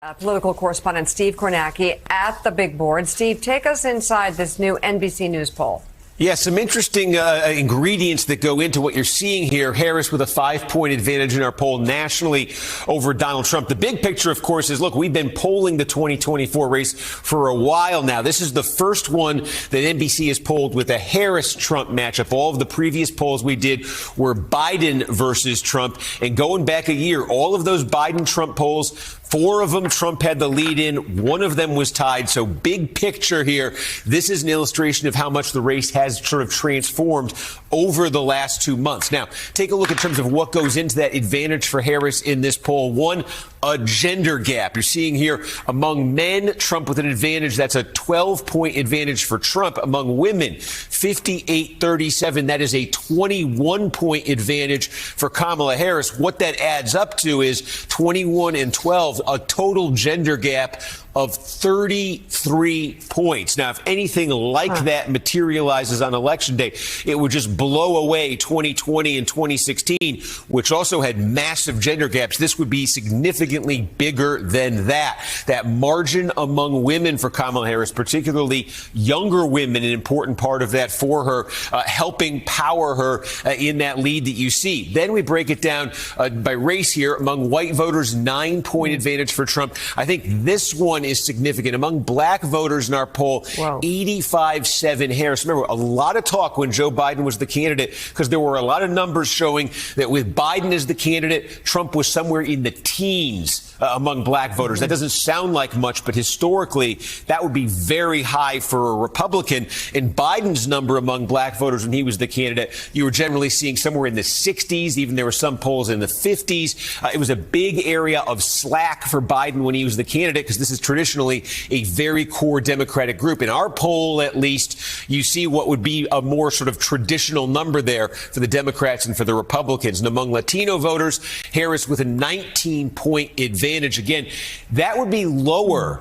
Political correspondent Steve Kornacki at the big board. Steve, take us inside this new NBC News poll. Yeah, some interesting ingredients that go into what you're seeing here. Harris with a 5-point advantage in our poll nationally over Donald Trump. The big picture, of course, is, look, we've been polling the 2024 race for a while now. This is the first one that NBC has polled with a Harris-Trump matchup. All of the previous polls we did were Biden versus Trump. And going back a year, all of those Biden-Trump polls, 4 of them Trump had the lead in. 1 of them was tied. So big picture here. This is an illustration of how much the race has sort of transformed over the last 2 months. Now, take a look in terms of what goes into that advantage for Harris in this poll. 1, a gender gap. You're seeing here among men, Trump with an advantage. That's a 12-point advantage for Trump. Among women, 58-37. That is a 21-point advantage for Kamala Harris. What that adds up to is 21 and 12, a total gender gap of 33 points. Now, if anything like that materializes on Election Day, it would just blow away 2020 and 2016, which also had massive gender gaps. This would be significantly bigger than that. That margin among women for Kamala Harris, particularly younger women, an important part of that for her, helping power her in that lead that you see. Then we break it down by race here. Among white voters, 9-point advantage for Trump. I think this one is significant. Among black voters in our poll, 85-7 Harris. Remember, a lot of talk when Joe Biden was the candidate, because there were a lot of numbers showing that with Biden as the candidate, Trump was somewhere in the teens among black voters. That doesn't sound like much, but historically, that would be very high for a Republican. And Biden's number among black voters when he was the candidate, you were generally seeing somewhere in the 60s. Even there were some polls in the 50s. It was a big area of slack for Biden when he was the candidate, because this is traditionally a very core Democratic group. In our poll, at least, you see what would be a more sort of traditional number there for the Democrats and for the Republicans. And among Latino voters, Harris with a 19-point advantage. Again, that would be lower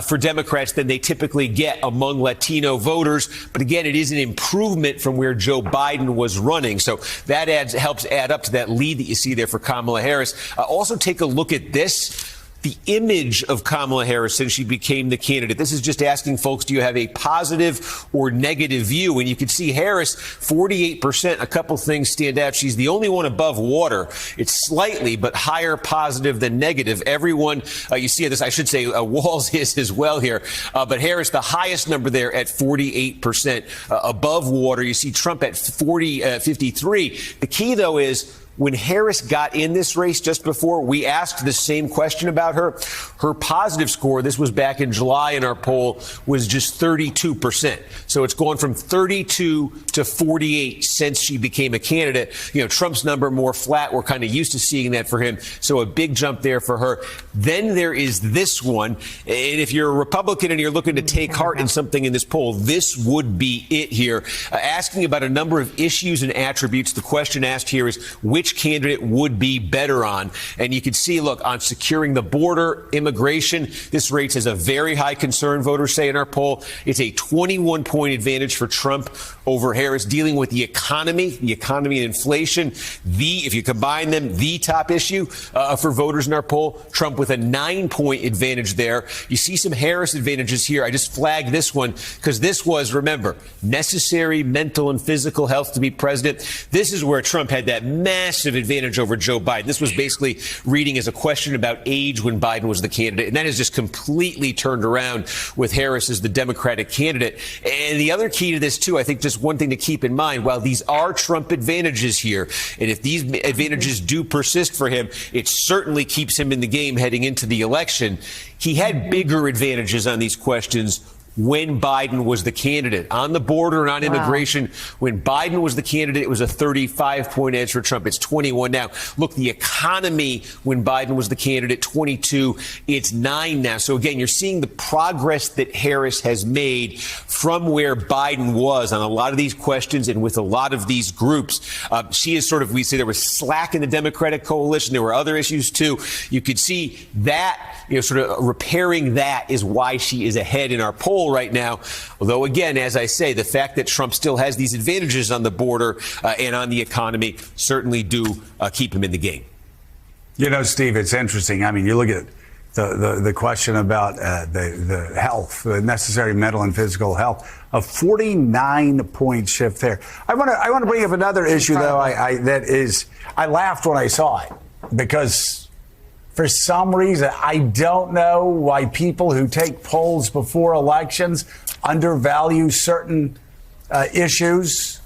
for Democrats than they typically get among Latino voters. But again, it is an improvement from where Joe Biden was running. So that helps add up to that lead that you see there for Kamala Harris. Also, take a look at this. The image of Kamala Harris since she became the candidate. This is just asking folks, do you have a positive or negative view? And you can see Harris, 48%. A couple things stand out. She's the only one above water. It's slightly, but higher positive than negative. Everyone, you see this, I should say, Walz is as well here. But Harris, the highest number there at 48% above water. You see Trump at 53. The key, though, is when Harris got in this race just before, we asked the same question about her. Her positive score, this was back in July in our poll, was just 32%. So it's gone from 32 to 48 since she became a candidate. You know, Trump's number more flat. We're kind of used to seeing that for him. So a big jump there for her. Then there is this one. And if you're a Republican and you're looking to take heart in something in this poll, this would be it here. Asking about a number of issues and attributes. The question asked here is, which candidate would be better on? And you can see, look, on securing the border, immigration, this rates as a very high concern, voters say in our poll. It's a 21-point advantage for Trump over Harris. Dealing with the economy and inflation, if you combine them, the top issue for voters in our poll. Trump with a 9-point advantage there. You see some Harris advantages here. I just flagged this one because this was, remember, necessary mental and physical health to be president. This is where Trump had that massive advantage over Joe Biden. This was basically reading as a question about age when Biden was the candidate. And that has just completely turned around with Harris as the Democratic candidate. And the other key to this, too, I think just one thing to keep in mind, while these are Trump advantages here, and if these advantages do persist for him, it certainly keeps him in the game heading into the election. He had bigger advantages on these questions when Biden was the candidate. On the border and on immigration, when Biden was the candidate, it was a 35-point edge for Trump. It's 21 now. Look, the economy when Biden was the candidate, 22. It's 9 now. So again, you're seeing the progress that Harris has made from where Biden was on a lot of these questions and with a lot of these groups. She is sort of, we say there was slack in the Democratic coalition. There were other issues, too. You could see that, sort of repairing that is why she is ahead in our poll right now. Although, again, as I say, the fact that Trump still has these advantages on the border and on the economy certainly do keep him in the game. Steve, it's interesting. I mean, you look at the question about the health, the necessary mental and physical health. A 49-point shift there. I want to bring up another issue, though. I laughed when I saw it because for some reason I don't know why people who take polls before elections undervalue certain issues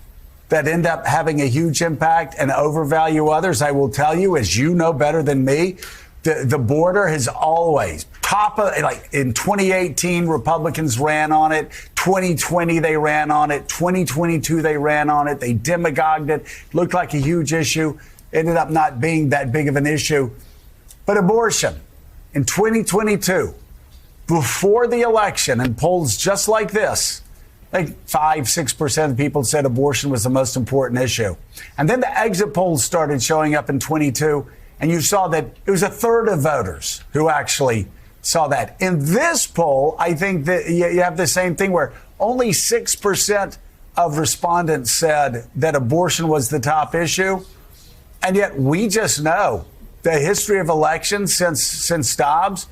that end up having a huge impact and overvalue others. I will tell you, as you know better than me, the border has always like in 2018, Republicans ran on it. 2020, they ran on it. 2022, they ran on it. They demagogued it. Looked like a huge issue. Ended up not being that big of an issue. But abortion in 2022, before the election, and polls just like this, like 5-6% of people said abortion was the most important issue. And then the exit polls started showing up in 22, and you saw that it was a third of voters who actually saw that. In this poll, I think that you have the same thing where only 6% of respondents said that abortion was the top issue. And yet we just know the history of elections since Dobbs,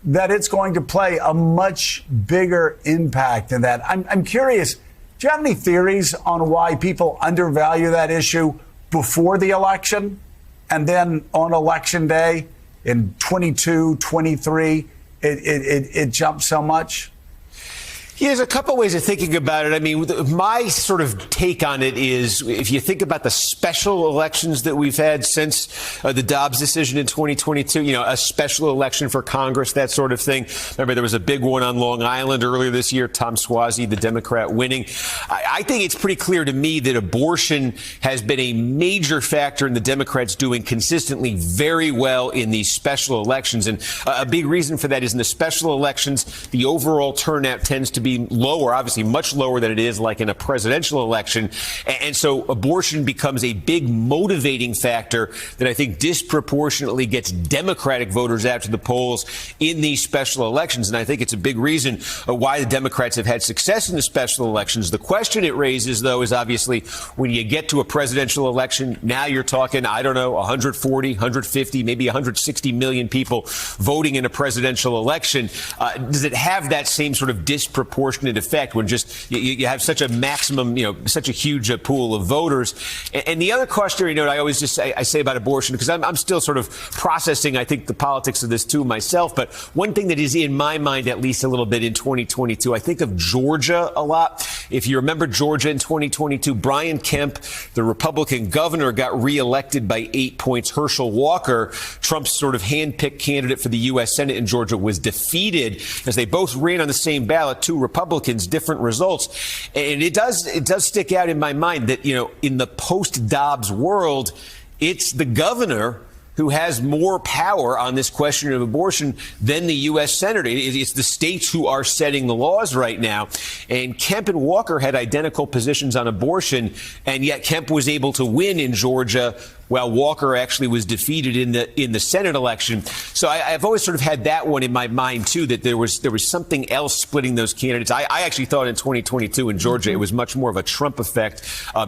that it's going to play a much bigger impact than that. I'm curious, do you have any theories on why people undervalue that issue before the election and then on election day in 22, 23, it jumped so much? Yeah, there's a couple ways of thinking about it. I mean, my sort of take on it is if you think about the special elections that we've had since the Dobbs decision in 2022, a special election for Congress, that sort of thing. Remember, there was a big one on Long Island earlier this year, Tom Suozzi, the Democrat, winning. I think it's pretty clear to me that abortion has been a major factor in the Democrats doing consistently very well in these special elections. And a big reason for that is in the special elections, the overall turnout tends to be lower, obviously much lower than it is like in a presidential election. And so abortion becomes a big motivating factor that I think disproportionately gets Democratic voters out to the polls in these special elections. And I think it's a big reason why the Democrats have had success in the special elections. The question it raises, though, is obviously when you get to a presidential election, now you're talking, 140, 150, maybe 160 million people voting in a presidential election. Does it have that same sort of disproportionate effect when just you have such a maximum, such a huge pool of voters? And the other cautionary note I always just say about abortion, because I'm still sort of processing, I think, the politics of this too myself. But one thing that is in my mind, at least a little bit in 2022, I think of Georgia a lot. If you remember Georgia in 2022, Brian Kemp, the Republican governor, got reelected by 8 points. Herschel Walker, Trump's sort of handpicked candidate for the U.S. Senate in Georgia, was defeated as they both ran on the same ballot, two Republicans, different results. And it does stick out in my mind that, in the post-Dobbs world, it's the governor who has more power on this question of abortion than the U.S. Senator. It's the states who are setting the laws right now. And Kemp and Walker had identical positions on abortion, and yet Kemp was able to win in Georgia while Walker actually was defeated in the Senate election. So I've always sort of had that one in my mind, too, that there was something else splitting those candidates. I actually thought in 2022 in Georgia it was much more of a Trump effect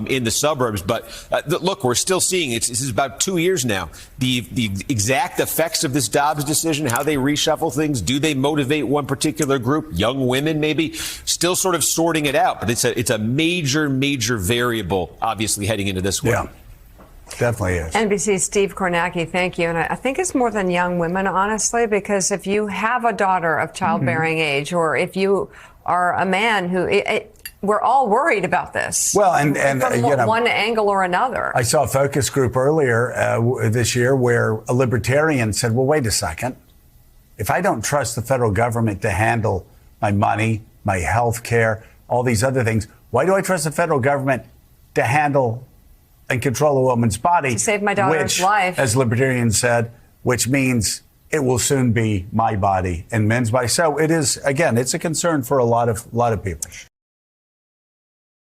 in the suburbs. But look, we're still seeing it. This is about 2 years now. The exact effects of this Dobbs decision, how they reshuffle things, do they motivate one particular group, young women maybe, still sort of sorting it out. But it's a major variable, obviously, heading into this one. Yeah. Definitely is. NBC's Steve Kornacki, thank you. And I think it's more than young women, honestly, because if you have a daughter of childbearing age, or if you are a man who, we're all worried about this. Well, and from one angle or another. I saw a focus group earlier this year where a libertarian said, well, wait a second. If I don't trust the federal government to handle my money, my health care, all these other things, why do I trust the federal government to handle and control a woman's body? To save my daughter's life. As libertarians said, which means it will soon be my body and men's body. So it is, again, it's a concern for a lot of people.